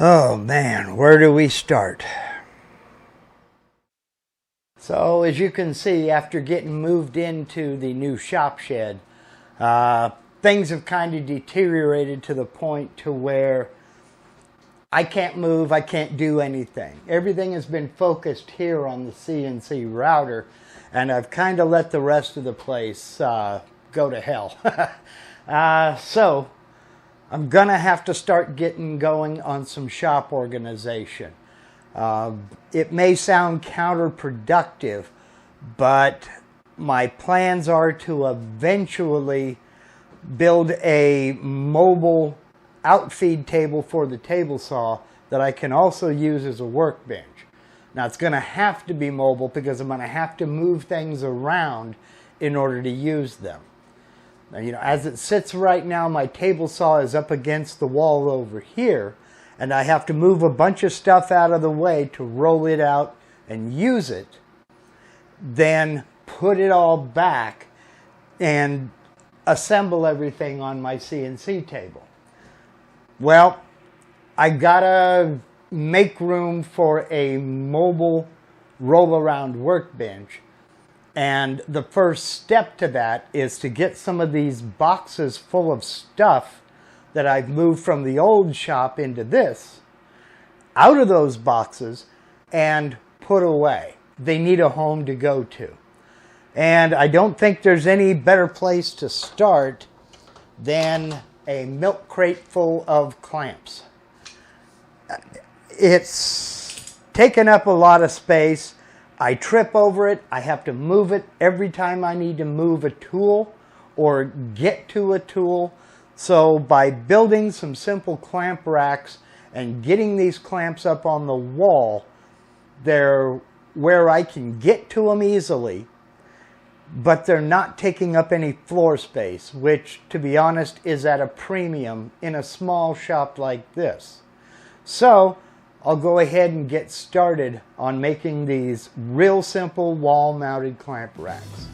Oh man, where do we start? So as you can see, after getting moved into the new shop shed, things have kind of deteriorated to the point to where I can't move, I can't do anything. Everything has been focused here on the CNC router, and I've kind of let the rest of the place go to hell. So I'm gonna have to start getting going on some shop organization. It may sound counterproductive, but my plans are to eventually build a mobile outfeed table for the table saw that I can also use as a workbench. Now it's going to have to be mobile because I'm going to have to move things around in order to use them. Now, as it sits right now, my table saw is up against the wall over here, and I have to move a bunch of stuff out of the way to roll it out and use it, then put it all back and assemble everything on my CNC table. Well, I gotta make room for a mobile roll-around workbench, and the first step to that is to get some of these boxes full of stuff that I've moved from the old shop into this, out of those boxes and put away. They need a home to go to. And I don't think there's any better place to start than a milk crate full of clamps. It's taken up a lot of space. I trip over it. I have to move it every time I need to move a tool or get to a tool. So by building some simple clamp racks and getting these clamps up on the wall, they're where I can get to them easily, but they're not taking up any floor space, which, to be honest, is at a premium in a small shop like this. So I'll go ahead and get started on making these real simple wall-mounted clamp racks.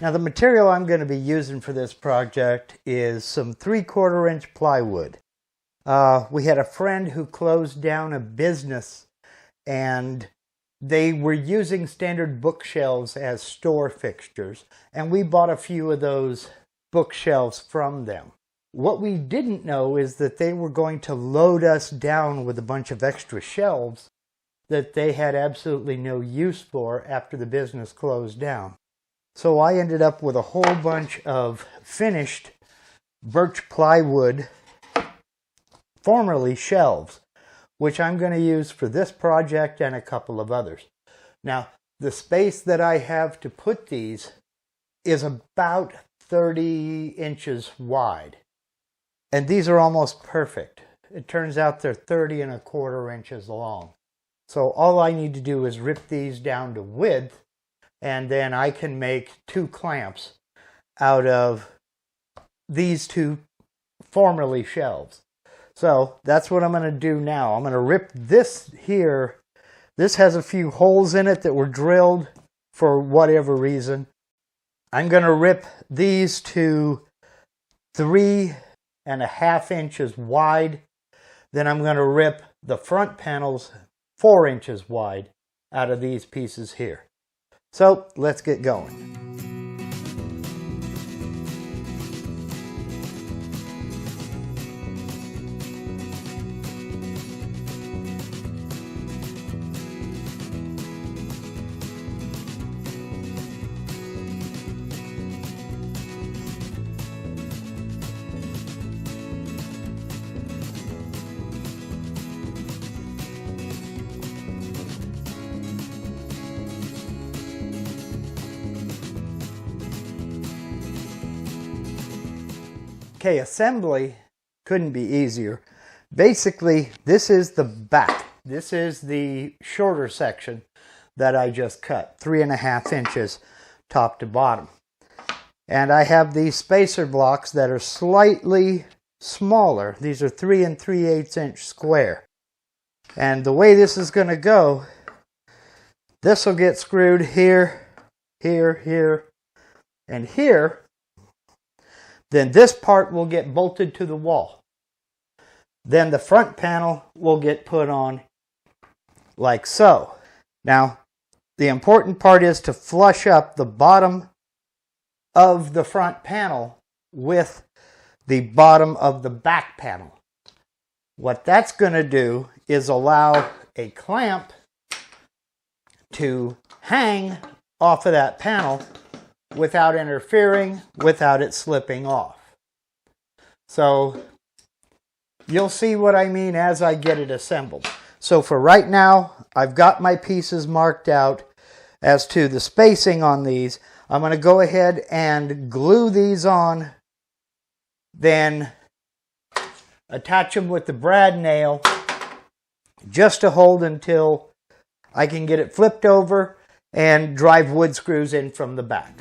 Now the material I'm going to be using for this project is some 3/4 inch plywood. We had a friend who closed down a business and they were using standard bookshelves as store fixtures, and we bought a few of those bookshelves from them. What we didn't know is that they were going to load us down with a bunch of extra shelves that they had absolutely no use for after the business closed down. So I ended up with a whole bunch of finished birch plywood, formerly shelves, which I'm going to use for this project and a couple of others. Now, the space that I have to put these is about 30 inches wide. And these are almost perfect. It turns out they're 30 1/4 inches long. So all I need to do is rip these down to width, and then I can make 2 clamps out of these 2 formerly shelves. So that's what I'm going to do now. I'm going to rip this here. This has a few holes in it that were drilled for whatever reason. I'm going to rip these to 3.5 inches wide. Then I'm going to rip the front panels 4 inches wide out of these pieces here. So let's get going. Okay, assembly couldn't be easier. Basically, this is the back This is the shorter section that I just cut, 3.5 inches top to bottom. And I have these spacer blocks that are slightly smaller. These are 3 3/8 inch square. And the way this is going to go, this will get screwed here, here, here, and here. Then this part will get bolted to the wall. Then the front panel will get put on like so. Now, the important part is to flush up the bottom of the front panel with the bottom of the back panel. What that's going to do is allow a clamp to hang off of that panel without interfering, without it slipping off. So you'll see what I mean as I get it assembled. So for right now, I've got my pieces marked out as to the spacing on these. I'm going to go ahead and glue these on, then attach them with the brad nail just to hold until I can get it flipped over and drive wood screws in from the back.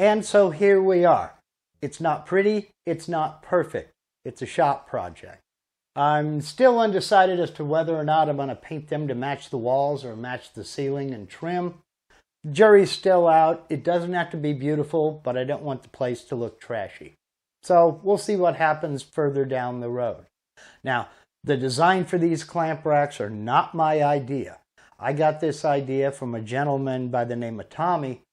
And so here we are. It's not pretty, it's not perfect. It's a shop project. I'm still undecided as to whether or not I'm going to paint them to match the walls or match the ceiling and trim. Jury's still out. It doesn't have to be beautiful, but I don't want the place to look trashy. So we'll see what happens further down the road. Now, the design for these clamp racks are not my idea. I got this idea from a gentleman by the name of Tommy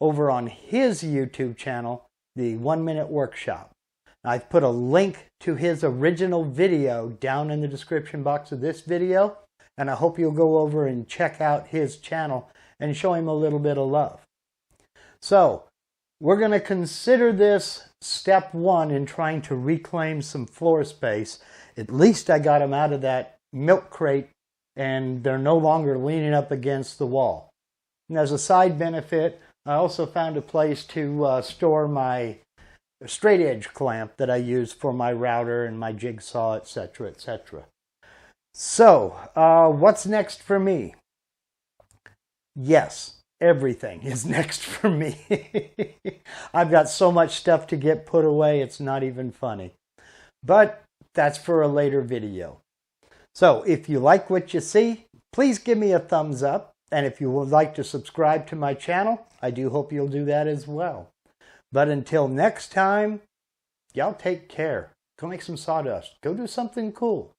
over on his YouTube channel, the 1 Minute Workshop. I've put a link to his original video down in the description box of this video, and I hope you'll go over and check out his channel and show him a little bit of love. So, we're going to consider this step one in trying to reclaim some floor space. At least I got them out of that milk crate and they're no longer leaning up against the wall. And as a side benefit, I also found a place to store my straight edge clamp that I use for my router and my jigsaw, etc., etc. So, what's next for me? Yes, everything is next for me. I've got so much stuff to get put away, it's not even funny. But that's for a later video. So, if you like what you see, please give me a thumbs up. And if you would like to subscribe to my channel, I do hope you'll do that as well. But until next time, y'all take care. Go make some sawdust. Go do something cool.